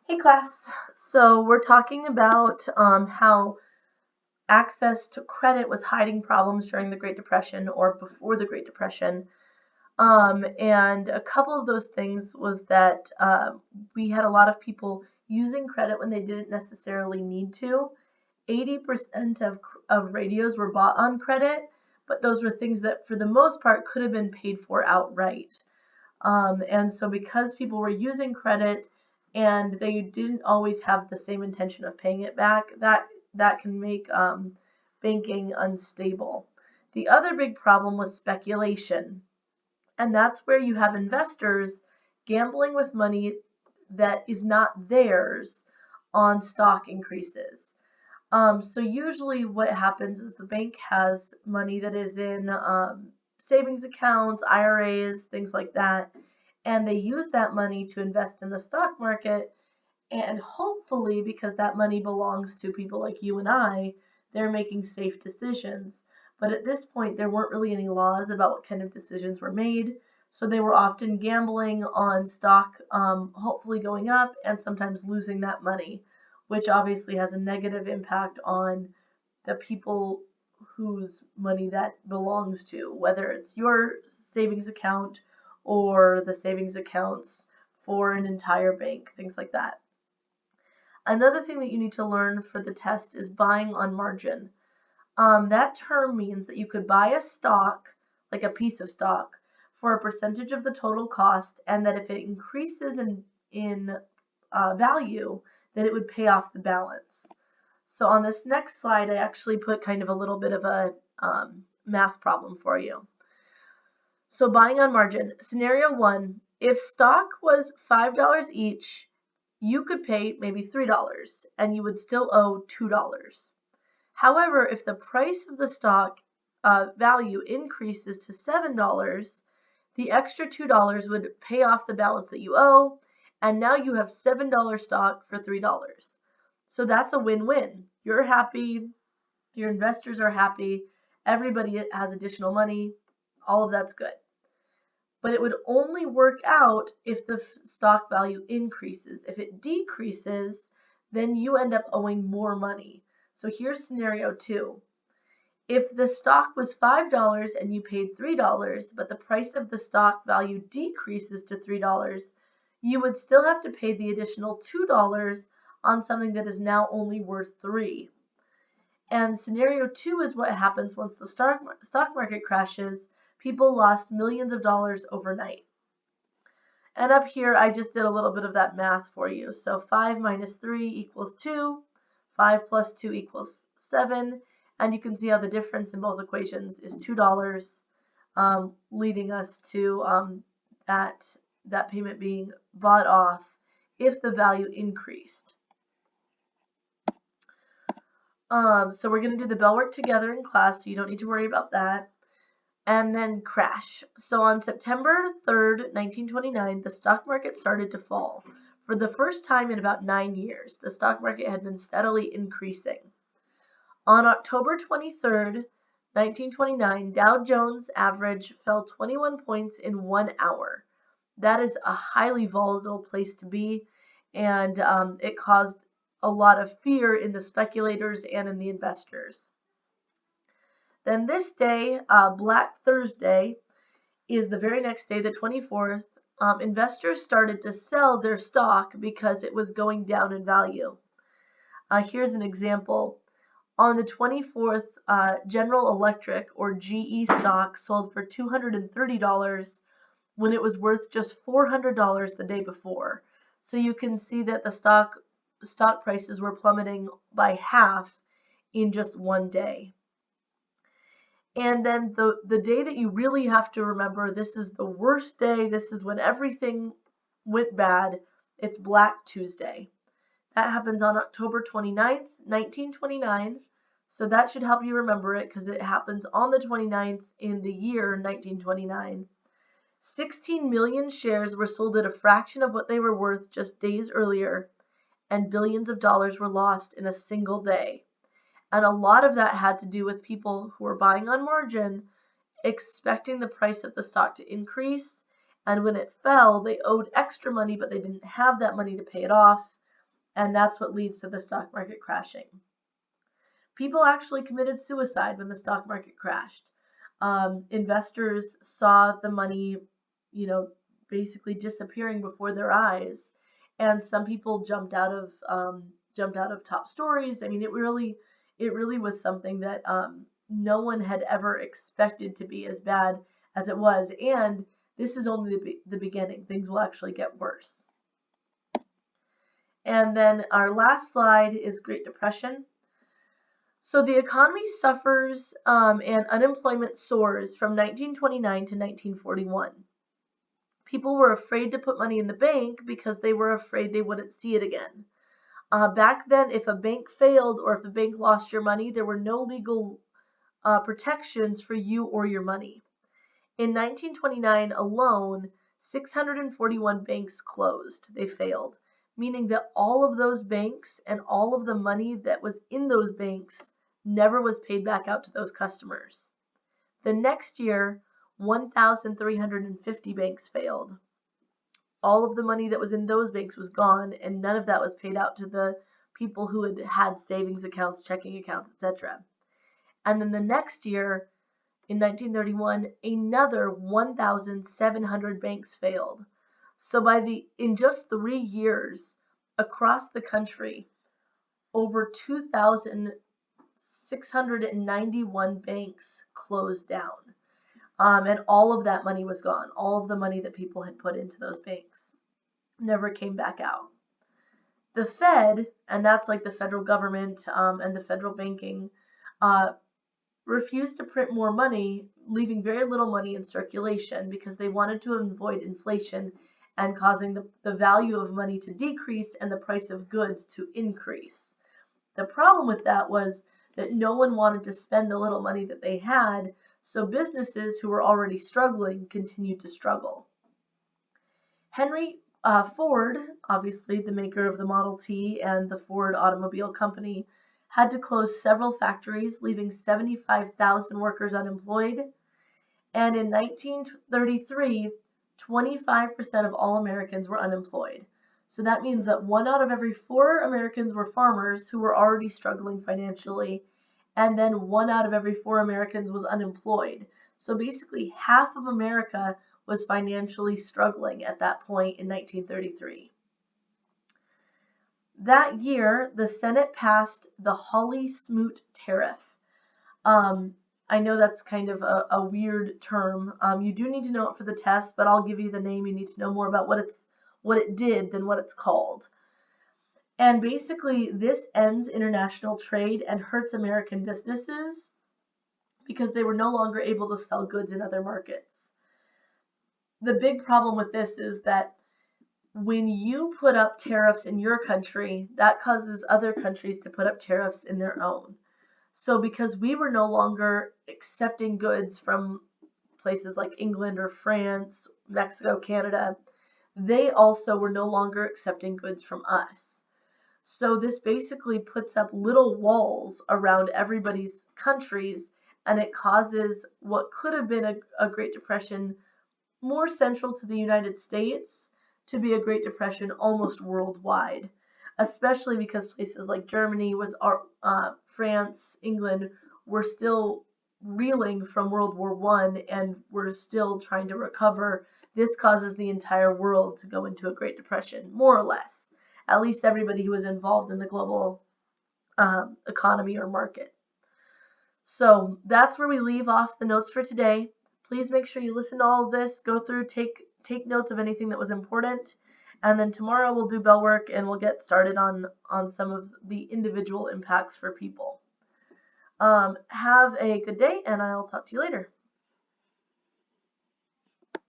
Hey class, so we're talking about how access to credit was hiding problems during the Great Depression or before the Great Depression. And a couple of those things was that we had a lot of people using credit when they didn't necessarily need to. 80% of radios were bought on credit, but those were things that for the most part could have been paid for outright. And so because people were using credit and they didn't always have the same intention of paying it back, that can make banking unstable. The other big problem was speculation. And that's where you have investors gambling with money that is not theirs on stock increases. So usually what happens is the bank has money that is in savings accounts, IRAs, things like that, and they use that money to invest in the stock market. And hopefully, because that money belongs to people like you and I, they're making safe decisions. But at this point, there weren't really any laws about what kind of decisions were made. So they were often gambling on stock, hopefully going up and sometimes losing that money, which obviously has a negative impact on the people whose money that belongs to, whether it's your savings account or the savings accounts for an entire bank, things like that. Another thing that you need to learn for the test is buying on margin. That term means that you could buy a stock, like a piece of stock, for a percentage of the total cost, and that if it increases in value, then it would pay off the balance. So on this next slide, I actually put kind of a little bit of a math problem for you. So buying on margin, scenario one, if stock was $5 each, you could pay maybe $3 and you would still owe $2. However, if the price of the stock value increases to $7, the extra $2 would pay off the balance that you owe, and now you have $7 stock for $3. So that's a win-win. You're happy, your investors are happy, everybody has additional money, all of that's good. But it would only work out if the stock value increases. If it decreases, then you end up owing more money. So here's scenario two. If the stock was $5 and you paid $3, but the price of the stock value decreases to $3, you would still have to pay the additional $2 on something that is now only worth $3. And scenario two is what happens once the stock market crashes. People lost millions of dollars overnight. And up here, I just did a little bit of that math for you. So 5 minus 3 equals 2. 5 plus 2 equals 7. And you can see how the difference in both equations is $2, leading us to that payment being bought off if the value increased. So we're going to do the bell work together in class, so you don't need to worry about that. And then crash. So on September 3rd, 1929, the stock market started to fall. For the first time in about 9 years, the stock market had been steadily increasing. On October 23rd, 1929, Dow Jones average fell 21 points in 1 hour. That is a highly volatile place to be, and it caused a lot of fear in the speculators and in the investors. Then this day, Black Thursday, is the very next day, the 24th. Investors started to sell their stock because it was going down in value. Here's an example. On the 24th, General Electric, or GE stock, sold for $230 when it was worth just $400 the day before. So you can see that the stock prices were plummeting by half in just one day. And then the day that you really have to remember, this is the worst day, this is when everything went bad, it's Black Tuesday. That happens on October 29th, 1929. So that should help you remember it because it happens on the 29th in the year 1929. 16 million shares were sold at a fraction of what they were worth just days earlier, and billions of dollars were lost in a single day. And a lot of that had to do with people who were buying on margin, expecting the price of the stock to increase. And when it fell, they owed extra money, but they didn't have that money to pay it off. and that's what leads to the stock market crashing. People actually committed suicide when the stock market crashed. Investors saw the money, basically disappearing before their eyes, and some people jumped out of top stories. I mean, it really was something that no one had ever expected to be as bad as it was, and this is only the beginning. Things will actually get worse. And then our last slide is Great Depression. So the economy suffers and unemployment soars from 1929 to 1941. People were afraid to put money in the bank because they were afraid they wouldn't see it again. Back then, if a bank failed or if a bank lost your money, there were no legal protections for you or your money. In 1929 alone, 641 banks closed. They failed, meaning that all of those banks and all of the money that was in those banks never was paid back out to those customers. The next year, 1,350 banks failed. All of the money that was in those banks was gone, and none of that was paid out to the people who had had savings accounts, checking accounts, etc. And then the next year, in 1931, another 1,700 banks failed. So in just 3 years, across the country, over 2,691 banks closed down. And all of that money was gone. All of the money that people had put into those banks never came back out. The Fed, and that's like the federal government and the federal banking, refused to print more money, leaving very little money in circulation because they wanted to avoid inflation and causing the value of money to decrease and the price of goods to increase. The problem with that was that no one wanted to spend the little money that they had, so businesses who were already struggling continued to struggle. Henry Ford, obviously the maker of the Model T and the Ford Automobile Company, had to close several factories, leaving 75,000 workers unemployed. And in 1933, 25% of all Americans were unemployed. So that means that 1 out of every 4 Americans were farmers who were already struggling financially, and then 1 out of every 4 Americans was unemployed. So basically half of America was financially struggling at that point in 1933. That year, the Senate passed the Hawley-Smoot tariff. I know that's kind of a weird term. You do need to know it for the test, but I'll give you the name. You need to know more about what it did than what it's called. And basically, this ends international trade and hurts American businesses because they were no longer able to sell goods in other markets. The big problem with this is that when you put up tariffs in your country, that causes other countries to put up tariffs in their own. So because we were no longer accepting goods from places like England or France, Mexico, Canada, they also were no longer accepting goods from us. So this basically puts up little walls around everybody's countries, and it causes what could have been a Great Depression more central to the United States to be a Great Depression almost worldwide, especially because places like Germany, France, England were still reeling from World War I and were still trying to recover. This causes the entire world to go into a Great Depression, more or less. At least everybody who was involved in the global economy or market. So that's where we leave off the notes for today. Please make sure you listen to all of this, go through, take notes of anything that was important, and then tomorrow we'll do bell work and we'll get started on some of the individual impacts for people. Have a good day, and I'll talk to you later.